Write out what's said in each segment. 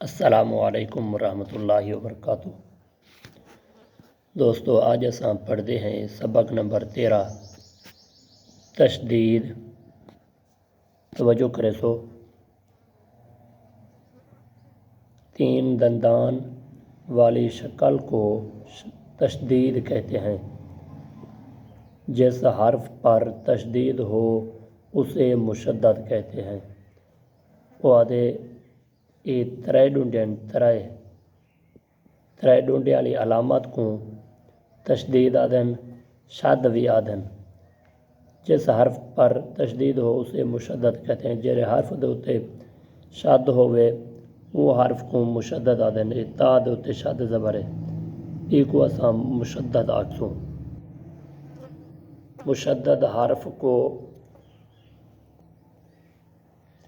السلام علیکم ورحمۃ اللہ وبرکاتہ۔ دوستو آج اساں پڑھتے ہیں سبق نمبر 13 تشدید۔ توجہ کرے سو، تین دندان والی شکل کو تشدید کہتے ہیں۔ جس حرف پر تشدید ہو اسے مشدد کہتے ہیں۔ وہ آدھے یہ ترے ڈونڈے والی علامت کو تشدید آدھن، شد بھی آدھن۔ جس حرف پر تشدید ہو اسے مشدد کہتے ہیں۔ جہرے حرف دے اتے شد ہوئے وہ حرف کو مشدد آدھن۔ تا دے اتے شد زبر ہے، یہ کو اساں مشدد آکسوں۔ مشدد حرف کو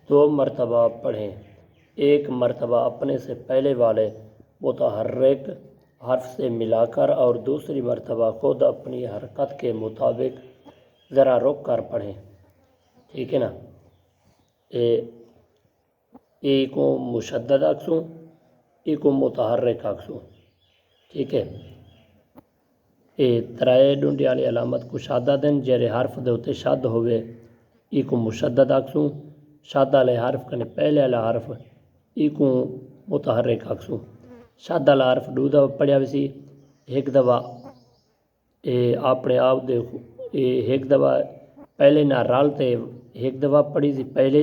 2 مرتبہ پڑھیں، ایک مرتبہ اپنے سے پہلے والے متحرک حرف سے ملا کر اور دوسری مرتبہ خود اپنی حرکت کے مطابق ذرا رک کر پڑھیں۔ ٹھیک ہے نا؟ ایک کو مشدد آکسوں، ایک کو متحرک آکسوں۔ ٹھیک ہے؟ یہ ترے ڈونڈے والی علامت کو شد آدھن۔ جہرے حرف دے اتے شد ہوئے ایک کو مشدد آکسوں۔ شد والے حرف کنے پہلے والا حرف ایک کو متحرک آکسوں۔ شد والا حرف 2 دفعہ پڑھیا بھی سی، ایک دفعہ اپنے آپ دے ایک دفعہ پہلے نہ رال تے ایک دفعہ پڑھی سی پہلے،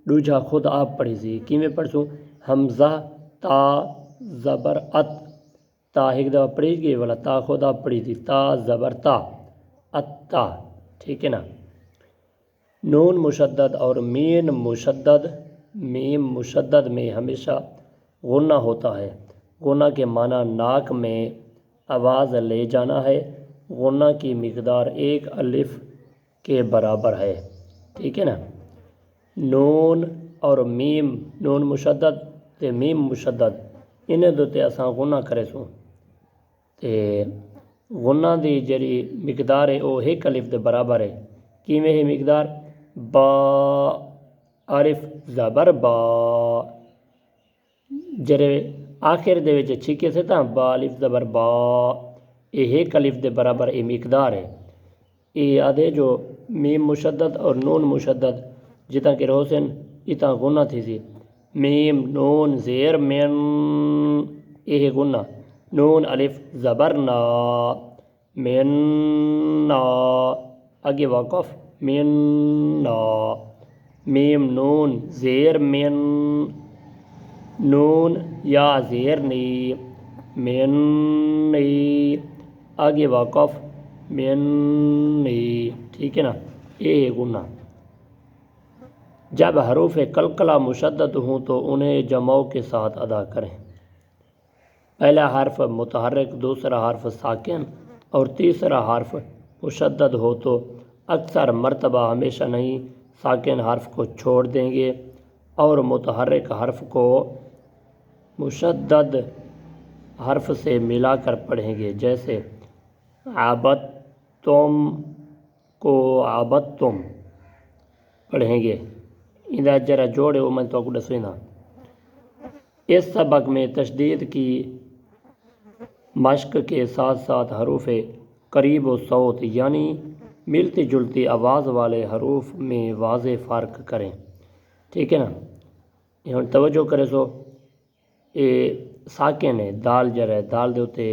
دوجا خود آپ پڑھی سی۔ کیویں پڑھسوں؟ حمزہ تا زبر ات، تا ایک دفعہ پڑھی گئی والا تا خود آپ پڑھی تھی، تا زبر تا اتا۔ ٹھیک ہے نا؟ نون مشدد اور میم مشدد میں ہمیشہ غنہ ہوتا ہے۔ غنہ کے معنی ناک میں آواز لے جانا ہے۔ غنہ کی مقدار 1 الف کے برابر ہے۔ ٹھیک ہے نا؟ نون اور میم، نون مشدد تے میم مشدد، انہیں دوتے اساں غنہ کرے سوں۔ تے غنہ دی جڑی مقدار ہے وہ 1 الف دے برابر ہے۔ کیویں ہے مقدار؟ با الف زبر با، جڑے آخر دے وچ چھکے سے تاں با الف زبر با، یہ 1 الف دے برابر یہ مقدار ہے۔ یہ آدھے جو میم مشدد اور نون مشدد جتنا کہ روسن اتنا غنہ تھی سی۔ میم نون زیر من، یہ غنہ۔ نون الف زبر نا، من نا، آگے وقف من نا۔ میم نون زیر من، نون یا زیر نی، من نی، آگے وقف من نی۔ ٹھیک ہے نا؟ یہ غنہ۔ جب حروف قلقلہ مشدد ہوں تو انہیں جمع کے ساتھ ادا کریں۔ پہلا حرف متحرک، دوسرا حرف ساکن اور تیسرا حرف مشدد ہو تو اکثر مرتبہ ہمیشہ نہیں ساکن حرف کو چھوڑ دیں گے اور متحرک حرف کو مشدد حرف سے ملا کر پڑھیں گے۔ جیسے عبدتم کو عبدتم پڑھیں گے۔ اندھا جرہ جوڑے وہ میں تو کو دسویں۔ اس سبق میں تشدید کی مشق کے ساتھ ساتھ حروف قریب و صوت یعنی ملتی جلتی آواز والے حروف میں واضح فرق کریں۔ ٹھیک ہے نا؟ یہ توجہ کرے سو، یہ ساکن ہے، دال جرہ دال دے ہوتے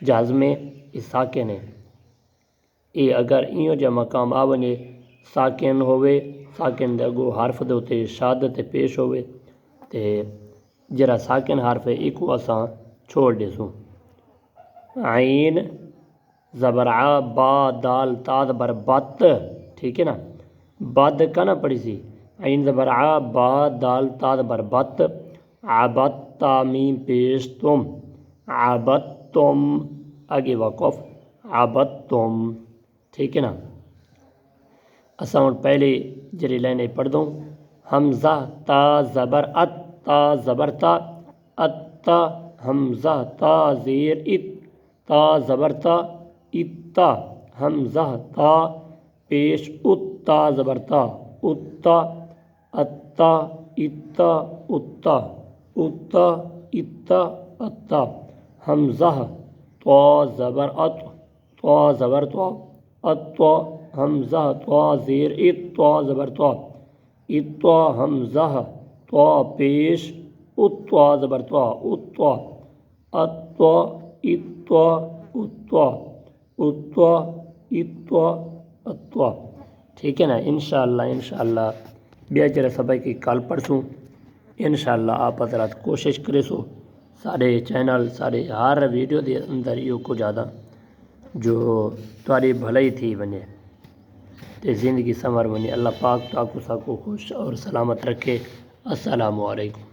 جازم ہے، یہ ساکن ہے۔ یہ اگر ایوں جا مقام آونے ساکن ہوئے، ساکن دے اگو حرف دے ہوتے شادت پیش ہوئے تے جرہ ساکن حرف ہے ایک کو اساں چھوڑ دے سوں۔ عین زبر ع، با دال تا زبر بت۔ ٹھیک ہے نا؟ بد کا نہ پڑھی سی، عین زبر ع، با دال تا زبر بت، عبت تا میم پیش تم، عبتتم، آگے وقف عبتتم۔ ٹھیک ہے نا؟ اساں پہلے جری لائنیں پڑھ دوں۔ حمزہ تا زبر ات، تا زبر تا، اتا، حمزہ تا زیر ات، تا زبر تا، اتا، حمزہ تا پیش ات، تا زبر تا، اتا، اتا، اتا، اتا، اتا اتا اتا حمزہ تو زبر ات تو زبر تو اتا حمزہ تو زیر ات تو زبر تو اتا حمزہ تو پیش اتا زبر تو اتا اتا اتا اتا اتا اتا اتا. ٹھیک ہے نا. انشاءاللہ بیچارہ سبق کی کال پرسوں انشاءاللہ آپ حضرات کوشش کرے سو سارے چینل سارے ہر ویڈیو دے اندر یہ کو زیادہ جو تاری بھلائی تھی بنے تے زندگی سنور بنے. اللہ پاک تو آپ کو خوش اور سلامت رکھے. السلام علیکم.